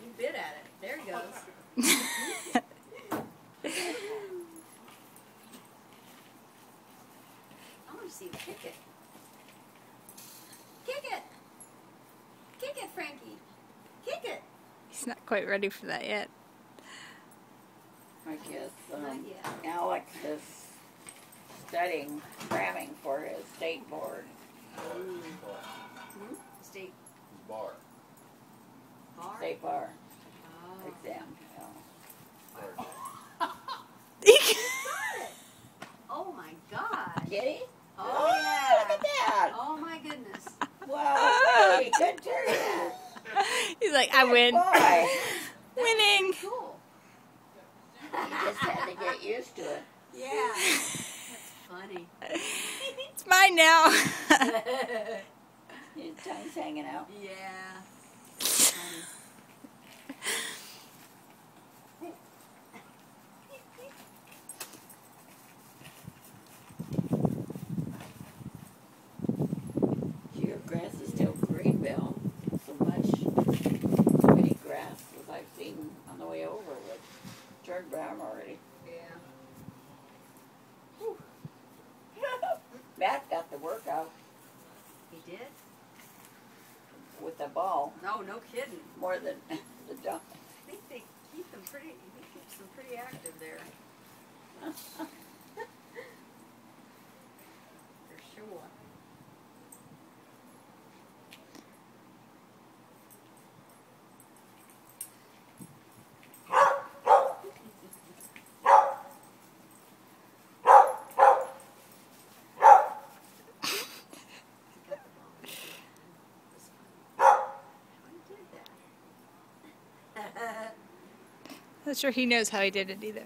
You bit at it. There he goes. I want to see him kick it. Kick it! Kick it, Frankie! Kick it! He's not quite ready for that yet. I guess Not yet. Alex is studying cramming for his state board. State Bar. bar? State bar Oh. exam. Oh my God! Kitty? Oh yeah! Look at that! Oh my goodness! Wow, hey, good turn. He's like, I win. Boy, Winning. Cool. you just had to get used to it. Yeah. That's funny. It's mine now. Your tongue's hanging out. Yeah. Funny. Your grass is still green, Bill. So many grass as I've seen on the way over with turned brown already. Yeah. Matt got the workout He did? with the ball No, no kidding. more than the dunk. I think they keep them pretty. He keeps them pretty active there. For sure. Not sure he knows how he did it either.